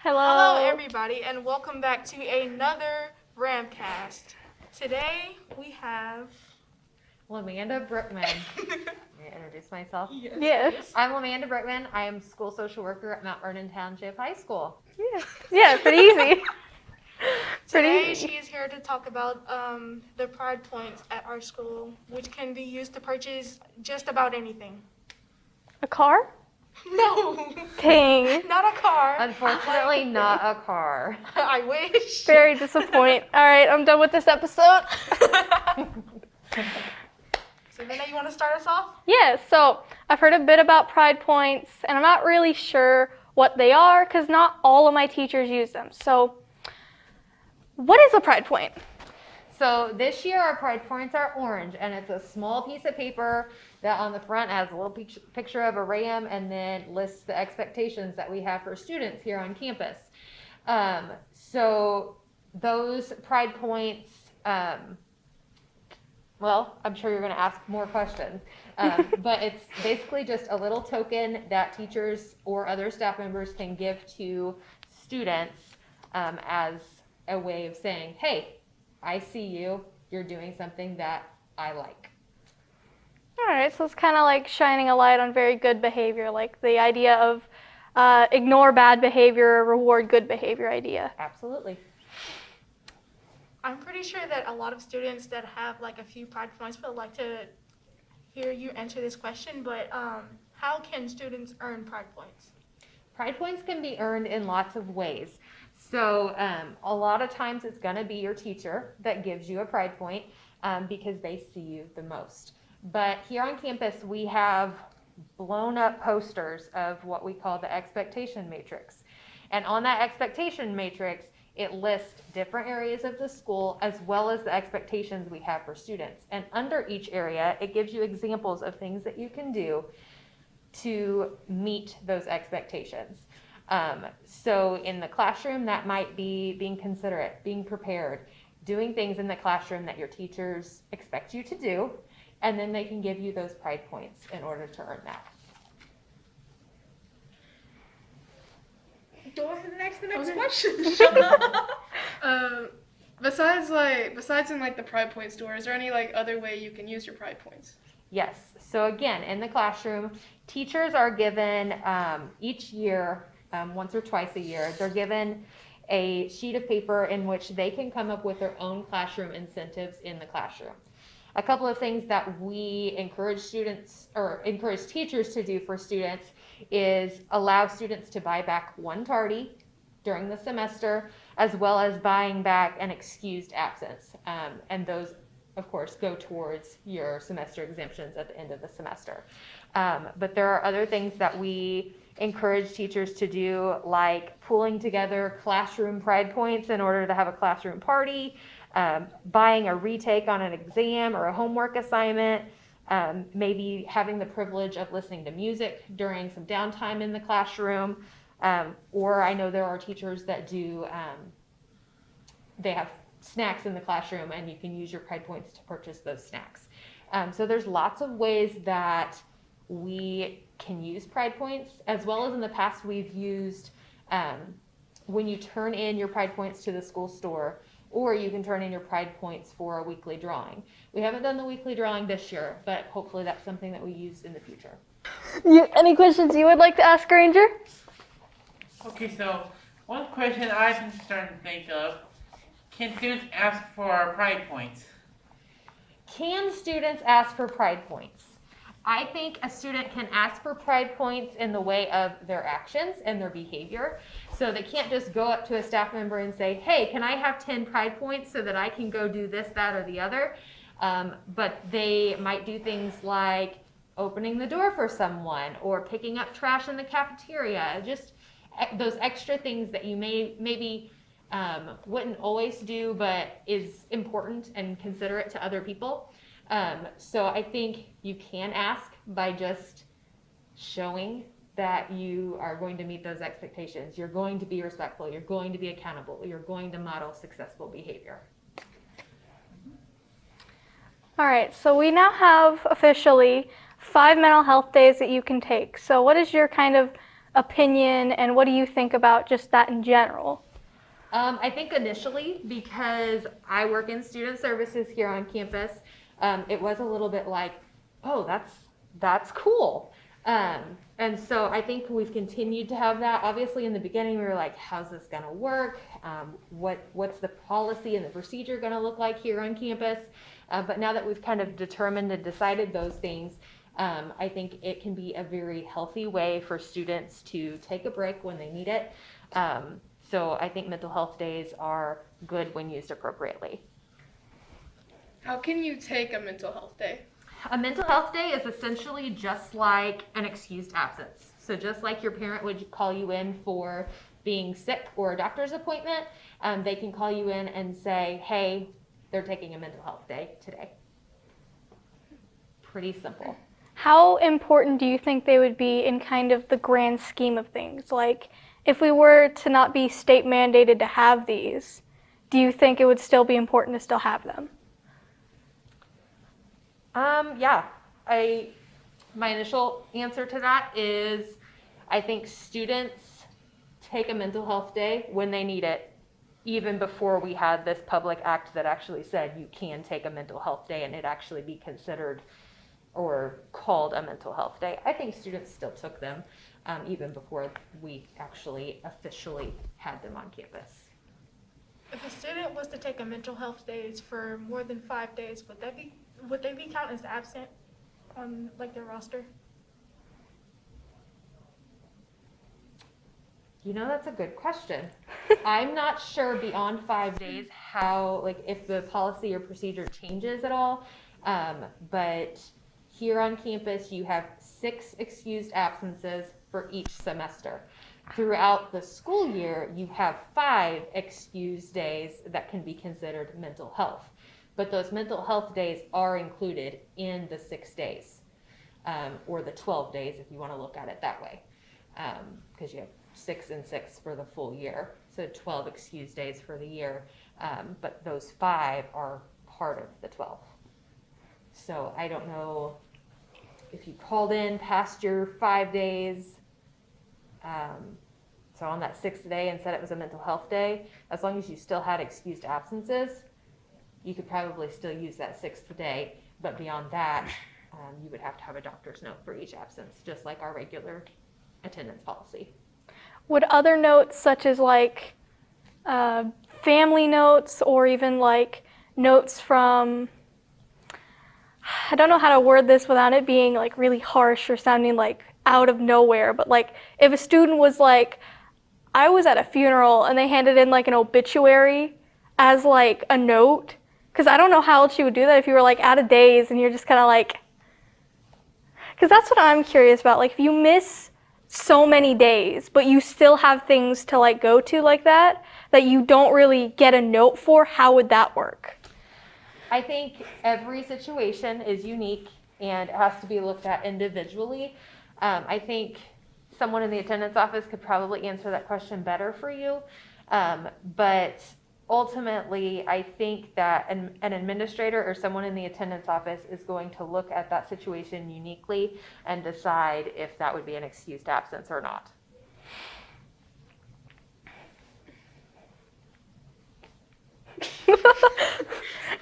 Hello. Hello, everybody, and welcome back to another Ramcast. Today we have Lamanda Brookman. May I introduce myself? Yes. I'm Lamanda Brookman. I am school social worker at Mount Vernon Township High School. Yeah, pretty easy. Today she is here to talk about the pride points at our school, which can be used to purchase just about anything. A car? No, Dang. not a car. Unfortunately, not a car. I wish. Very disappointing. All right, I'm done with this episode. So Vinay, you want to start us off? Yeah, so I've heard a bit about pride points, and I'm not really sure what they are because not all of my teachers use them. So what is a pride point? So this year our pride points are orange, and it's a small piece of paper that on the front has a little picture of a ram and then lists the expectations that we have for students here on campus. So those pride points, well, I'm sure you're going to ask more questions, but it's basically just a little token that teachers or other staff members can give to students as a way of saying, hey, I see you, you're doing something that I like. All right, so it's kind of like shining a light on very good behavior, like the idea of ignore bad behavior, reward good behavior idea. Absolutely. I'm pretty sure that a lot of students that have like a few pride points would like to hear you answer this question, but how can students earn pride points? Pride points can be earned in lots of ways. So a lot of times it's going to be your teacher that gives you a pride point because they see you the most. But here on campus we have blown up posters of what we call the expectation matrix. And on that expectation matrix, it lists different areas of the school as well as the expectations we have for students. And under each area, it gives you examples of things that you can do to meet those expectations. So in the classroom, that might be being considerate, being prepared, doing things in the classroom that your teachers expect you to do, and then they can give you those pride points in order to earn that. Go ahead and ask the next question. Besides in like the Pride Point store, is there any like other way you can use your Pride Points? Yes. So again, in the classroom, teachers are given each year, once or twice a year, they're given a sheet of paper in which they can come up with their own classroom incentives in the classroom. A couple of things that we encourage teachers to do for students is allow students to buy back one tardy during the semester, as well as buying back an excused absence. And those, of course, go towards your semester exemptions at the end of the semester. But there are other things that we encourage teachers to do, like pulling together classroom pride points in order to have a classroom party, buying a retake on an exam or a homework assignment, maybe having the privilege of listening to music during some downtime in the classroom, or I know there are teachers that do, they have snacks in the classroom and you can use your pride points to purchase those snacks. So there's lots of ways that we can use pride points, as well as in the past we've used when you turn in your pride points to the school store, or you can turn in your pride points for a weekly drawing. We haven't done the weekly drawing this year, but hopefully that's something that we use in the future. Any questions you would like to ask, Ranger? Okay, so one question I've been starting to think of, can students ask for pride points? Can students ask for pride points? I think a student can ask for pride points in the way of their actions and their behavior. So they can't just go up to a staff member and say, hey, can I have 10 pride points so that I can go do this, that, or the other? But they might do things like opening the door for someone or picking up trash in the cafeteria, just those extra things that you maybe wouldn't always do, but is important and considerate to other people. So I think you can ask by just showing that you are going to meet those expectations. You're going to be respectful. You're going to be accountable. You're going to model successful behavior. All right, so we now have officially 5 mental health days that you can take. So what is your kind of opinion, and what do you think about just that in general? I think initially, because I work in student services here on campus, it was a little bit like, oh, that's cool. And so I think we've continued to have that. Obviously, in the beginning, we were like, how's this going to work? What's the policy and the procedure going to look like here on campus? But now that we've kind of determined and decided those things, I think it can be a very healthy way for students to take a break when they need it. So I think mental health days are good when used appropriately. How can you take a mental health day? A mental health day is essentially just like an excused absence. So just like your parent would call you in for being sick or a doctor's appointment, they can call you in and say, hey, they're taking a mental health day today. Pretty simple. How important do you think they would be in kind of the grand scheme of things? Like, if we were to not be state mandated to have these, do you think it would still be important to still have them? Yeah. My initial answer to that is I think students take a mental health day when they need it, even before we had this public act that actually said you can take a mental health day and it actually be considered or called a mental health day. I think students still took them even before we actually officially had them on campus. If a student was to take a mental health days for more than 5 days, would they be counted as absent on like their roster? You know, that's a good question. I'm not sure beyond 5 days how, like, if the policy or procedure changes at all. But here on campus, you have 6 excused absences for each semester. Throughout the school year, you have 5 excused days that can be considered mental health. But those mental health days are included in the 6 days, or the 12 days if you want to look at it that way, because you have 6 and 6 for the full year, so 12 excused days for the year, but those 5 are part of the 12. So I don't know if you called in past your 5 days, so on that 6th day and said it was a mental health day, as long as you still had excused absences, you could probably still use that 6th day, but beyond that, you would have to have a doctor's note for each absence, just like our regular attendance policy. Would other notes, such as like family notes or even like notes from, I don't know how to word this without it being like really harsh or sounding like out of nowhere, but like if a student was like, I was at a funeral and they handed in like an obituary as like a note, because I don't know how else you would do that if you were like out of days and you're just kind of like, because that's what I'm curious about. Like if you miss so many days, but you still have things to like go to like that you don't really get a note for, how would that work? I think every situation is unique and it has to be looked at individually. I think someone in the attendance office could probably answer that question better for you. But ultimately, I think that an administrator or someone in the attendance office is going to look at that situation uniquely and decide if that would be an excused absence or not.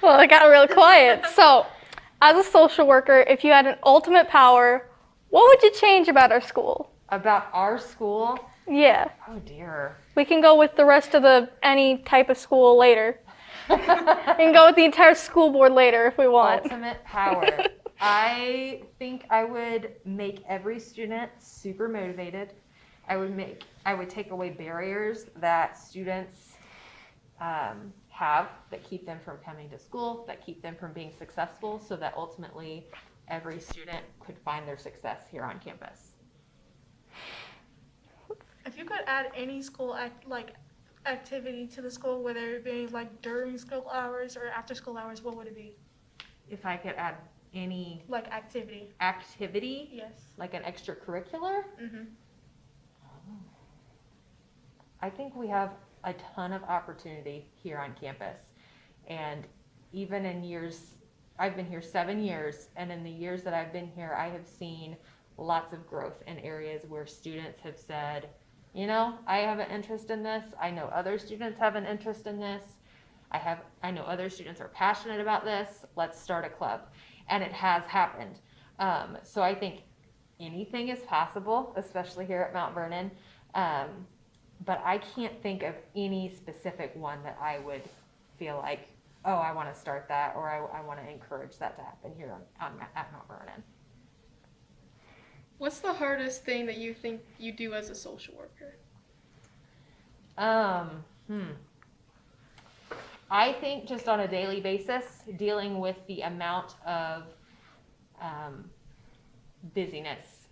Well, it got real quiet. So, as a social worker, if you had an ultimate power, what would you change about our school? About our school? Yeah. Oh dear. We can go with the rest of any type of school later. We can go with the entire school board later if we want. Ultimate power. I think I would make every student super motivated. I would take away barriers that students have that keep them from coming to school, that keep them from being successful, so that ultimately every student could find their success here on campus. If you could add any school activity to the school, whether it be like during school hours or after school hours, what would it be? If I could add any Like activity? Yes. like an extracurricular, Mm-hmm. I think we have a ton of opportunity here on campus. And even in years, I've been here 7 years, and in the years that I've been here, I have seen lots of growth in areas where students have said, you know, I have an interest in this. I know other students have an interest in this. I know other students are passionate about this. Let's start a club. And it has happened. So I think anything is possible, especially here at Mount Vernon. But I can't think of any specific one that I would feel like, oh, I want to start that, or I want to encourage that to happen here at Mount Vernon. What's the hardest thing that you think you do as a social worker? I think just on a daily basis, dealing with the amount of busyness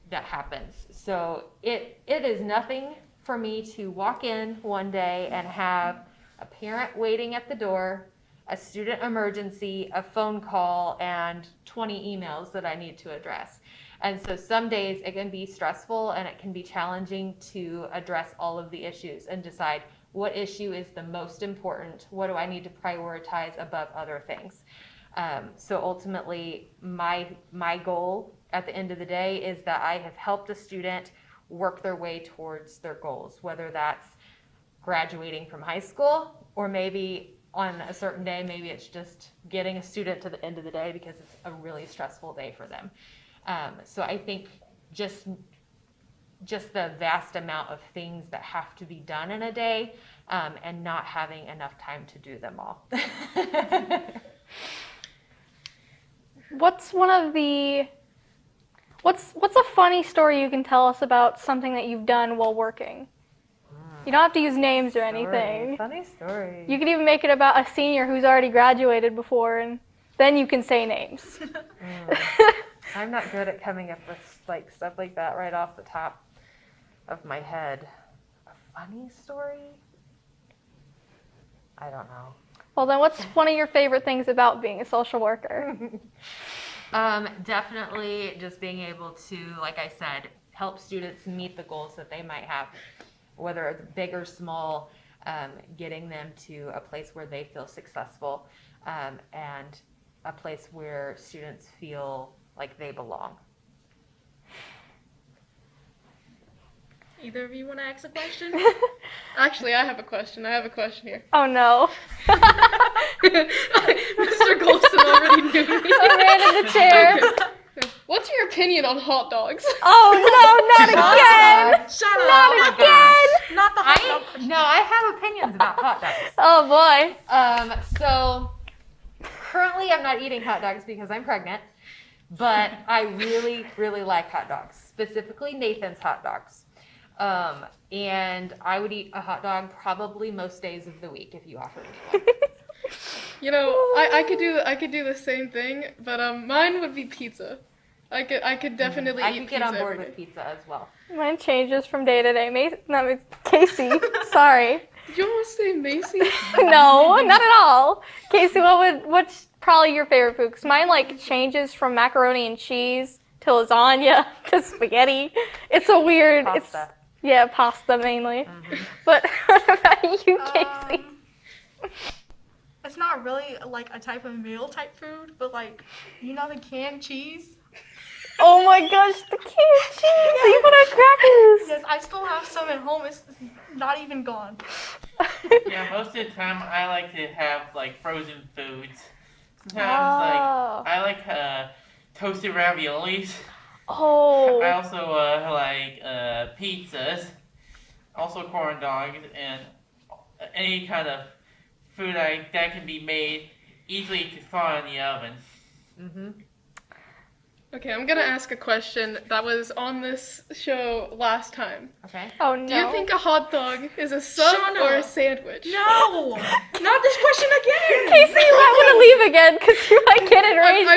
that happens. So it is nothing for me to walk in one day and have a parent waiting at the door, a student emergency, a phone call, and 20 emails that I need to address. And so some days it can be stressful and it can be challenging to address all of the issues and decide what issue is the most important, what do I need to prioritize above other things. So ultimately, my goal at the end of the day is that I have helped a student work their way towards their goals, whether that's graduating from high school, or maybe on a certain day, maybe it's just getting a student to the end of the day because it's a really stressful day for them. So I think just the vast amount of things that have to be done in a day, and not having enough time to do them all. What's a funny story you can tell us about something that you've done while working? You don't have to use names or anything. Funny story. You could even make it about a senior who's already graduated before, and then you can say names. I'm not good at coming up with like stuff like that right off the top of my head. A funny story? I don't know. Well, then what's one of your favorite things about being a social worker? Definitely just being able to, like I said, help students meet the goals that they might have, whether it's big or small, getting them to a place where they feel successful, and a place where students feel like they belong. Either of you want to ask a question? Actually, I have a question. I have a question here. Oh no. Mr. Golson already knew me. I ran in the chair. What's your opinion on hot dogs? Oh no, not again! Shut up! Not again! Not the hot dog. No, I have opinions about hot dogs. Oh boy. So currently I'm not eating hot dogs because I'm pregnant, but I really, really like hot dogs, specifically Nathan's hot dogs. And I would eat a hot dog probably most days of the week if you offered me one. You know, I could do the same thing, but mine would be pizza. I could definitely I eat could pizza get on board every day. with pizza as well. Mine changes from day to day. Casey, sorry. Did you almost say Macy? No, not at all. Casey, what's probably your favorite food? 'Cause mine like changes from macaroni and cheese to lasagna to spaghetti. It's a weird. Pasta. Yeah, pasta mainly. But what about you, Casey? It's not really like a type of meal type food, but like, you know the canned cheese? Oh my gosh, the canned cheese! You put on crackers! Yes, I still have some at home. It's not even gone. Yeah, most of the time I like to have like frozen foods. Sometimes Oh. like I like toasted raviolis. Oh. I also like pizzas, also corn dogs, and any kind of food that can be made easily to thaw in the oven. Mm-hmm. Okay, I'm gonna ask a question that was on this show last time. Okay. Oh no. Do you think a hot dog is a sub Shut or a up. sandwich? No! Not this question again! Casey, you might want to leave again because you might get it right.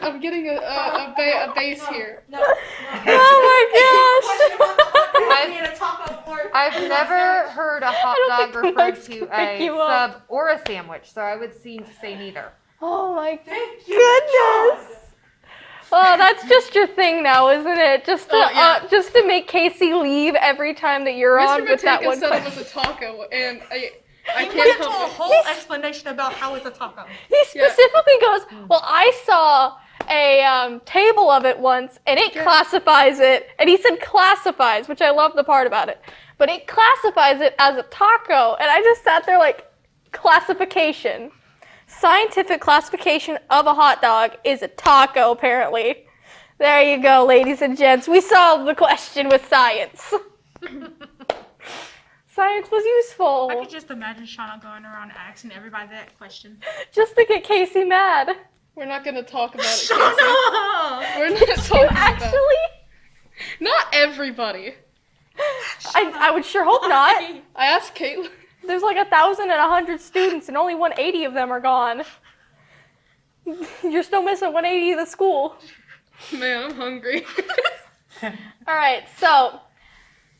I'm getting a base here. No. Oh my gosh. I've never heard a hot I don't dog think referred Mike's to gonna pick a you up. sub or a sandwich, so I would say neither. Oh my Thank you, goodness. Oh, that's just your thing now, isn't it? Just to make Casey leave every time that you're on Mr. with that Mateka one said it question. was a taco, and I He went can't into a help it. whole explanation about how it's a taco. He specifically goes, well, I saw a table of it once, and it classifies it. And he said classifies, which I love the part about it. But it classifies it as a taco, and I just sat there like, classification. Scientific classification of a hot dog is a taco, apparently. There you go, ladies and gents. We solved the question with science. Science was useful. I could just imagine Shauna going around asking everybody that question. Just to get Casey mad. We're not gonna talk about it, Casey. Shauna! We're not Did talking you about actually? it. Not everybody. I would sure hope not. I asked Caitlin. There's like 1,100 students and only 180 of them are gone. You're still missing 180 of the school. Man, I'm hungry. All right, so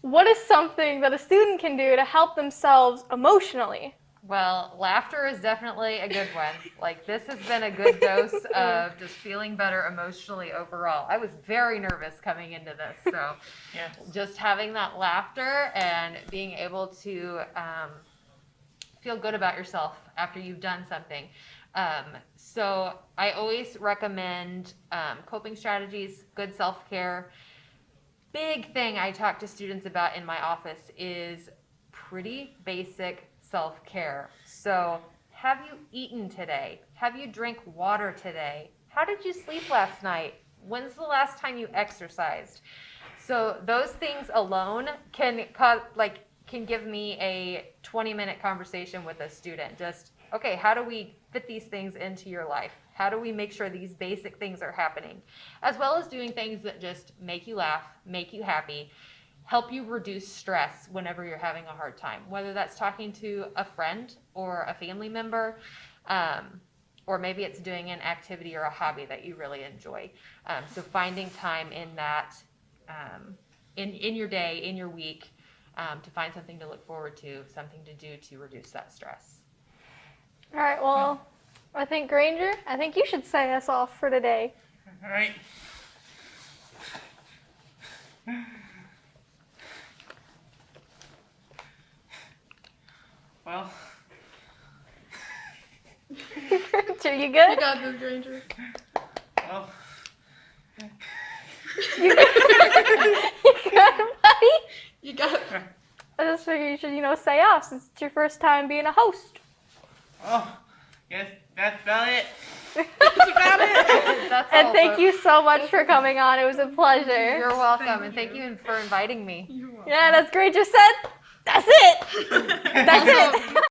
what is something that a student can do to help themselves emotionally? Well, laughter is definitely a good one. Like, this has been a good dose of just feeling better emotionally overall. I was very nervous coming into this, so Yeah. just having that laughter and being able to feel good about yourself after you've done something. So I always recommend coping strategies, good self-care. Big thing I talk to students about in my office is pretty basic self-care. So, have you eaten today? Have you drank water today? How did you sleep last night? When's the last time you exercised? So those things alone can give me a 20-minute conversation with a student. Just, okay, how do we fit these things into your life? How do we make sure these basic things are happening? As well as doing things that just make you laugh, make you happy, help you reduce stress whenever you're having a hard time, whether that's talking to a friend or a family member, or maybe it's doing an activity or a hobby that you really enjoy. So finding time in that, in your day, in your week, to find something to look forward to, something to do to reduce that stress. All right, well, I think Granger, you should say us off for today. All right. Well, Are you You good? got this, Granger. well, You good, buddy? You got it. I just figured you should, say us since it's your first time being a host. oh, guess that's about it. That's And all, thank folks. you so much for coming on. It was a pleasure. You're welcome, and thank you for inviting me. Yeah, and as Granger said, that's it. That's it.